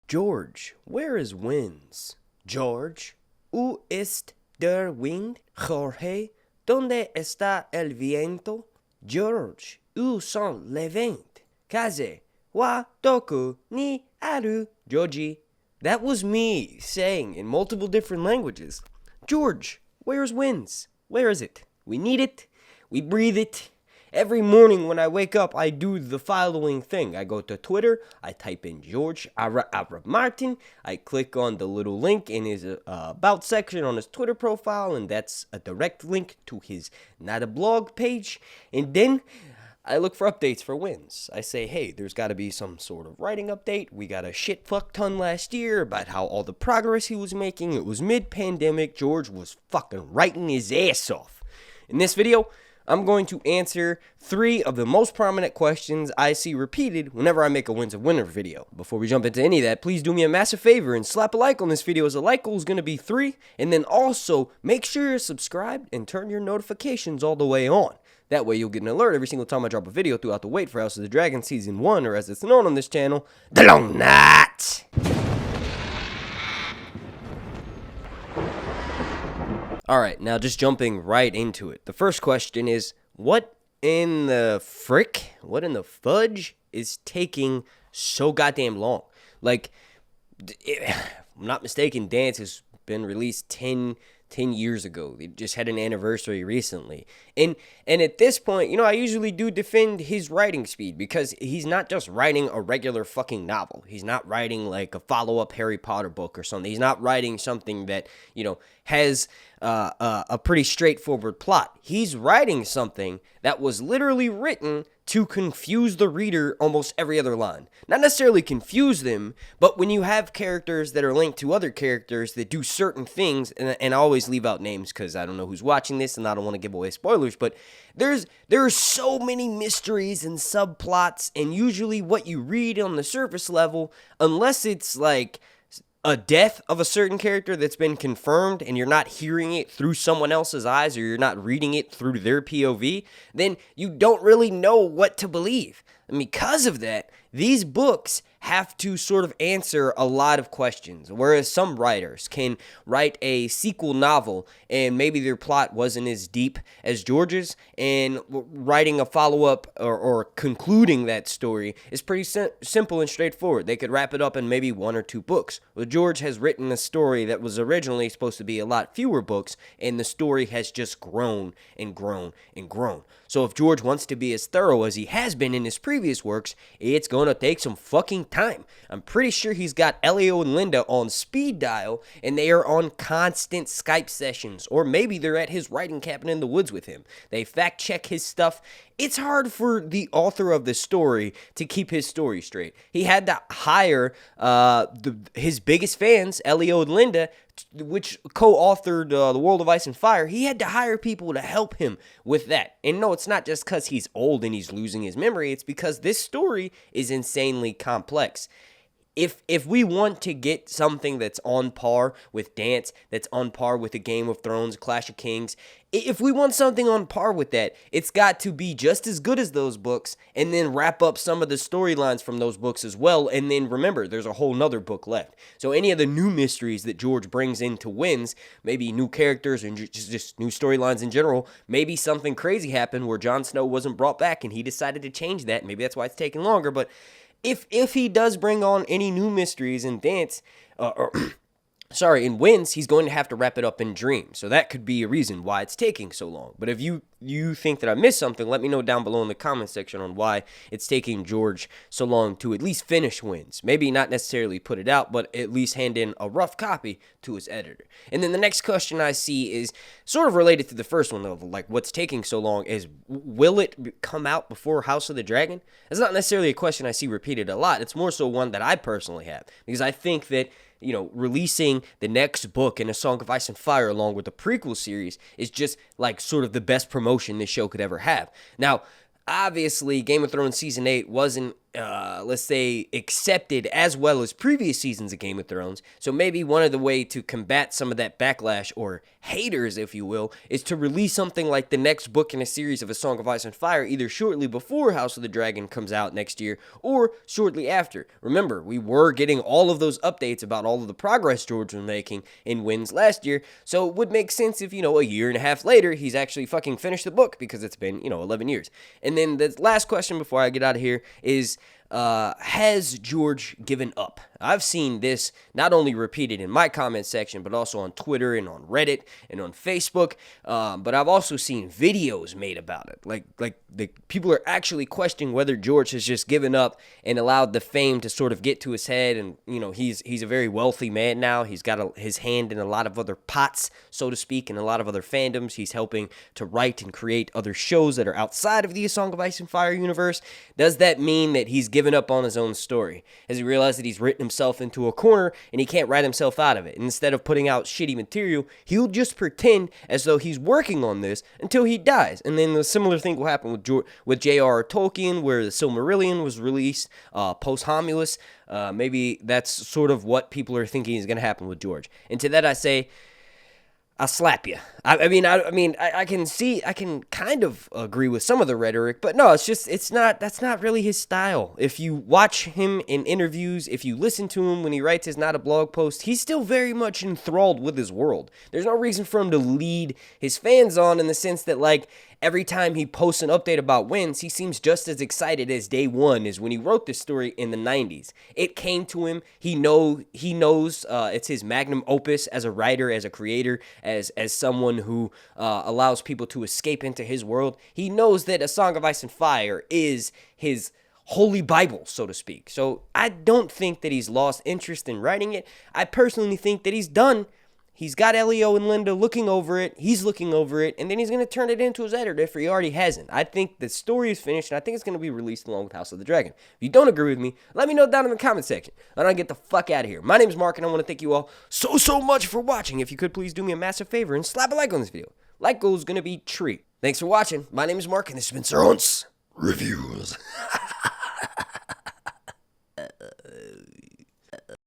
George, where is winds? George, ¿où ist der Wind? Jorge, ¿dónde está el viento? George, ¿où sont les vents? Kaze, wa doku ni aru, Joji. That was me saying in multiple different languages. George, where's winds? Where is it? We need it. We breathe it. Every morning when I wake up, I do the following thing. I go to Twitter, I type in George Martin, I click on the little link in his about section on his Twitter profile, and that's a direct link to his not a blog page, and then I look for updates for wins. I say, hey, there's got to be some sort of writing update. We got a shit fuck ton last year about how all the progress he was making. It was mid-pandemic. George was fucking writing his ass off. In this video, I'm going to answer 3 of the most prominent questions I see repeated whenever I make a Wins of Winter video. Before we jump into any of that, please do me a massive favor and slap a like on this video, as a like goal is going to be 3. And then also, make sure you're subscribed and turn your notifications all the way on. That way you'll get an alert every single time I drop a video throughout the wait for House of the Dragon Season 1, or as it's known on this channel, The Long Night! Alright, now just jumping right into it. The first question is, what in the fudge is taking so goddamn long? Like, if I'm not mistaken, Dance has been released 10 years ago. They just had an anniversary recently. And at this point, you know, I usually do defend his writing speed, because he's not just writing a regular fucking novel. He's not writing like a follow-up Harry Potter book or something. He's not writing something that, you know, has a pretty straightforward plot. He's writing something that was literally written to confuse the reader almost every other line. Not necessarily confuse them, but when you have characters that are linked to other characters that do certain things, and I always leave out names because I don't know who's watching this and I don't want to give away spoilers, but there are so many mysteries and subplots, and usually what you read on the surface level, unless it's like a death of a certain character that's been confirmed and you're not hearing it through someone else's eyes, or you're not reading it through their POV, then you don't really know what to believe. And because of that, these books have to sort of answer a lot of questions, whereas some writers can write a sequel novel and maybe their plot wasn't as deep as George's, and writing a follow-up or concluding that story is pretty simple and straightforward. They could wrap it up in maybe 1 or 2 books. Well, George has written a story that was originally supposed to be a lot fewer books, and the story has just grown and grown and grown. So if George wants to be as thorough as he has been in his previous works, it's going to take some fucking time. I'm pretty sure he's got Elio and Linda on speed dial, and they are on constant Skype sessions, or maybe they're at his writing cabin in the woods with him. They fact check his stuff. It's hard for the author of the story to keep his story straight. He had to hire his biggest fans, Elio and Linda, which co-authored The World of Ice and Fire. He had to hire people to help him with that. And no, it's not just because he's old and he's losing his memory. It's because this story is insanely complex. If we want to get something that's on par with Dance, that's on par with the Game of Thrones, Clash of Kings, if we want something on par with that, it's got to be just as good as those books, and then wrap up some of the storylines from those books as well. And then remember, there's a whole nother book left. So any of the new mysteries that George brings into Wins, maybe new characters and just new storylines in general, maybe something crazy happened where Jon Snow wasn't brought back and he decided to change that. Maybe that's why it's taking longer. But if he does bring on any new mysteries in Dance, in Wins, he's going to have to wrap it up in Dream. So that could be a reason why it's taking so long. But if you think that I missed something, let me know down below in the comment section on why it's taking George so long to at least finish Wins. Maybe not necessarily put it out, but at least hand in a rough copy to his editor. And then the next question I see is sort of related to the first one, of like what's taking so long, is will it come out before House of the Dragon? It's not necessarily a question I see repeated a lot. It's more so one that I personally have, because I think that, you know, releasing the next book in A Song of Ice and Fire along with the prequel series is just like sort of the best promotion this show could ever have. Now, obviously, Game of Thrones Season 8 wasn't let's say, accepted as well as previous seasons of Game of Thrones. So maybe one of the way to combat some of that backlash, or haters, if you will, is to release something like the next book in a series of A Song of Ice and Fire, either shortly before House of the Dragon comes out next year, or shortly after. Remember, we were getting all of those updates about all of the progress George was making in Winds last year, so it would make sense if, a year and a half later, he's actually fucking finished the book, because it's been, 11 years. And then the last question before I get out of here is, has George given up? I've seen this not only repeated in my comment section, but also on Twitter and on Reddit and on Facebook. But I've also seen videos made about it. Like the people are actually questioning whether George has just given up and allowed the fame to sort of get to his head. And he's a very wealthy man now. He's got his hand in a lot of other pots, so to speak, in a lot of other fandoms. He's helping to write and create other shows that are outside of the A Song of Ice and Fire universe. Does that mean that he's given up on his own story? Has he realized that he's written himself into a corner and he can't write himself out of it? And instead of putting out shitty material, he'll just pretend as though he's working on this until he dies. And then the similar thing will happen with J.R.R. Tolkien, where the Silmarillion was released post-Homulus. Maybe that's sort of what people are thinking is going to happen with George. And to that I say, I'll slap you. I can kind of agree with some of the rhetoric, but no, that's not really his style. If you watch him in interviews, if you listen to him when he writes his Not a Blog post, he's still very much enthralled with his world. There's no reason for him to lead his fans on, in the sense that, like, every time he posts an update about Winds, he seems just as excited as day one as when he wrote this story in the 90s. It came to him. He knows it's his magnum opus as a writer, as a creator, as someone who allows people to escape into his world. He knows that A Song of Ice and Fire is his holy Bible, so to speak. So I don't think that he's lost interest in writing it. I personally think that he's done. He's got Elio and Linda looking over it. He's looking over it. And then he's going to turn it into his editor if he already hasn't. I think the story is finished, and I think it's going to be released along with House of the Dragon. If you don't agree with me, let me know down in the comment section. And I'll get the fuck out of here. My name is Mark, and I want to thank you all so much for watching. If you could please do me a massive favor and slap a like on this video. Like goal is going to be treat. Thanks for watching. My name is Mark, and this has been Sir Hunt's Reviews.